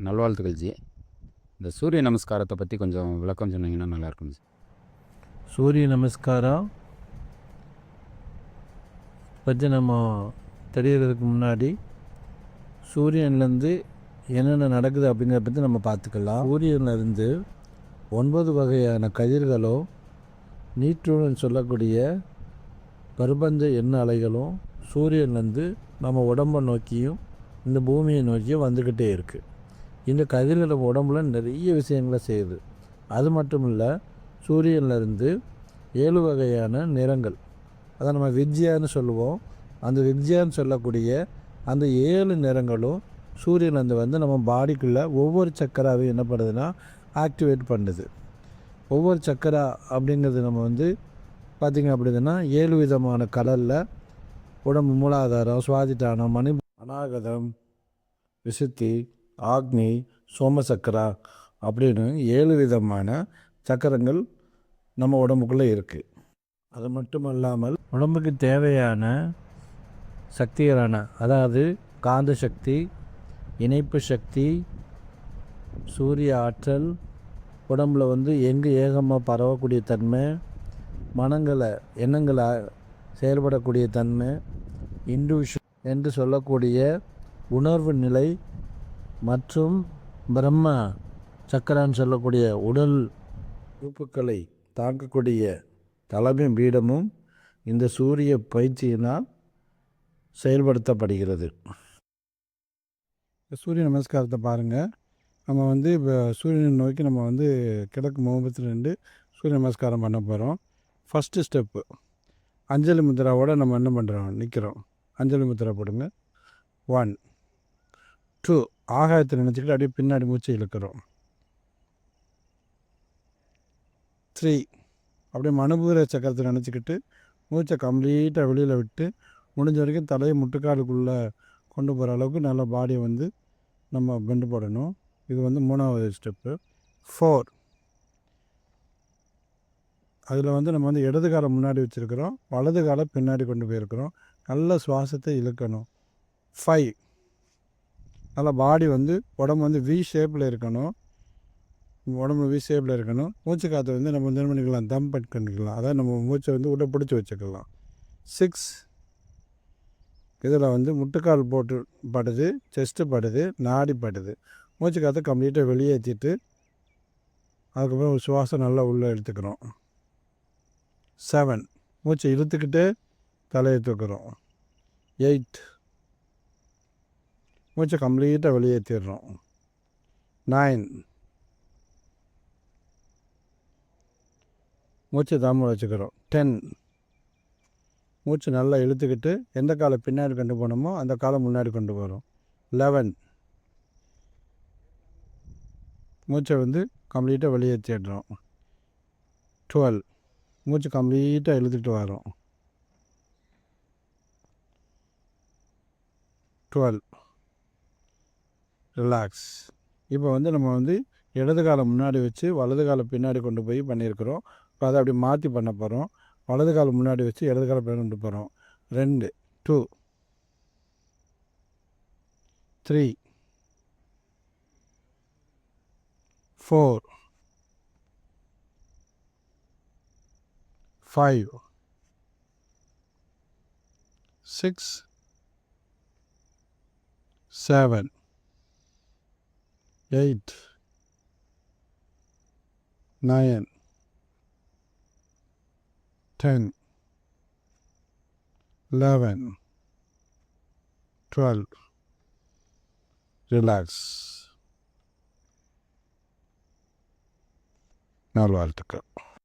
நல்வாழ்த்துக்கள் ஜி. இந்த சூரிய நமஸ்காரத்தை பற்றி கொஞ்சம் விளக்கம் சொன்னீங்கன்னா நல்லாயிருக்கும் ஜி. சூரிய நமஸ்காரம் பற்றி நம்ம தெரியறதுக்கு முன்னாடி சூரியன்லேருந்து என்னென்ன நடக்குது அப்படிங்கிறத பற்றி நம்ம பார்த்துக்கலாம். சூரியன்லேருந்து 9 வகையான கதிர்களோ நீட்ரோன்னு சொல்லக்கூடிய பிரபஞ்ச எண்ண அலைகளும் சூரியன்லேருந்து நம்ம உடம்பை நோக்கியும் இந்த பூமியை நோக்கியும் வந்துக்கிட்டே இருக்குது. இந்த கதிர்கள் நம்ம உடம்புல நிறைய விஷயங்களை செய்யுது. அது மட்டும் இல்லை, சூரியன்லேருந்து 7 வகையான நிறங்கள், அதை நம்ம வித்யான்னு சொல்லுவோம். அந்த வித்யான்னு சொல்லக்கூடிய அந்த 7 நிறங்களும் சூரியன்லேருந்து வந்து நம்ம பாடிக்குள்ளே ஒவ்வொரு சக்கராவையும் என்ன பண்ணுதுன்னா ஆக்டிவேட் பண்ணுது. ஒவ்வொரு சக்கரா அப்படிங்கிறது நம்ம வந்து பார்த்திங்க அப்படின்னா 7 விதமான கலரில் உடம்பு மூலாதாரம், சுவாதிட்டானம், மணி, அநாகதம், விசுத்தி, ஆக்னி, சோமசக்கரா அப்படின்னு 7 விதமான சக்கரங்கள் நம்ம உடம்புக்குள்ளே இருக்குது. அது மட்டும் இல்லாமல் உடம்புக்கு தேவையான சக்திகளான, அதாவது காந்த சக்தி, இணைப்பு சக்தி, சூரிய ஆற்றல், உடம்பில் வந்து எங்கு ஏகமாக பரவக்கூடிய தன்மை, எண்ணங்களை செயல்படக்கூடிய தன்மை, இன்ட்யூஷன் என்று சொல்லக்கூடிய உணர்வு நிலை மற்றும் பிரம்ம சக்கரான்னு சொல்லக்கூடிய உடல் உறுப்புகளை தாக்கக்கூடிய தலைமை பீடமும் இந்த சூரிய பயிற்சியினால் செயல்படுத்தப்படுகிறது. சூரிய நமஸ்காரத்தை பாருங்கள். நம்ம வந்து இப்போ சூரியனை நோக்கி நம்ம வந்து கிழக்கு முகத்தில் நின்று சூரிய நமஸ்காரம் பண்ண போகிறோம். ஃபஸ்ட்டு ஸ்டெப்பு அஞ்சலி முத்திராவோடு நம்ம என்ன பண்ணுறோம், நிற்கிறோம். அஞ்சலி முத்திரா போடுங்க. 1 2 ஆகாயத்தை நினச்சிக்கிட்டு அப்படியே பின்னாடி மூச்சு இழுக்கிறோம். 3 அப்படியே மனுபூர சக்கரத்தை நினச்சிக்கிட்டு மூச்சை கம்ப்ளீட்டாக வெளியில் விட்டு முடிஞ்ச வரைக்கும் தலையை முட்டுக்காலுக்குள்ளே கொண்டு போகிற அளவுக்கு நல்லா பாடியை வந்து நம்ம பெண்டு போடணும். இது வந்து 3வது ஸ்டெப்பு. 4 அதில் வந்து நம்ம வந்து இடது காலை முன்னாடி வச்சுருக்கிறோம், வலது காலை பின்னாடி கொண்டு போயிருக்கிறோம். நல்ல சுவாசத்தை இழுக்கணும். 5 நல்லா பாடி வந்து உடம்பு வந்து வி ஷேப்பில் இருக்கணும். உடம்பு வி ஷேப்பில் இருக்கணும். மூச்சு காற்றை வந்து நம்ம என்ன பண்ணிக்கலாம், தம் பண்ணிக்கலாம். அதாவது நம்ம மூச்சை வந்து உள்ள பிடிச்சி வச்சுக்கலாம். 6 இதில் வந்து முட்டுக்கால் போட்டு படுது, செஸ்ட்டு படுது, நாடி படுது. மூச்சு காற்றை கம்ப்ளீட்டாக வெளியேற்றிட்டு அதுக்கப்புறம் ஒரு சுவாசம் நல்லா உள்ளே எடுத்துக்கிறோம். 7 மூச்சை இழுத்துக்கிட்டு தலையை தூக்குறோம். 8 மூச்சை கம்ப்ளீட்டாக வெளியேற்றிடுறோம். 9 மூச்சை தாம வச்சுக்கிறோம். 10 மூச்சு நல்லா இழுத்துக்கிட்டு எந்த காலை பின்னாடி கொண்டு போனோமோ அந்த காலை முன்னாடி கொண்டு போகிறோம். 11 மூச்சை வந்து கம்ப்ளீட்டாக வெளியேற்றிடுறோம். 12 மூச்சு கம்ப்ளீட்டாக இழுத்துக்கிட்டு வரோம். 12 ரிலாக்ஸ். இப்போ வந்து நம்ம வந்து இடது காலை முன்னாடி வச்சு வலது காலை பின்னாடி கொண்டு போய் பண்ணியிருக்கிறோம். இப்போ அதை அப்படி மாற்றி பண்ண போகிறோம். வலது காலை முன்னாடி வச்சு இடது காலை பின்னாடி கொண்டு போகிறோம். 2 2 3 4 5 6 7 8 9 10 11 12 ரிலாக்ஸ். நல்வாழ்த்துக்கள்.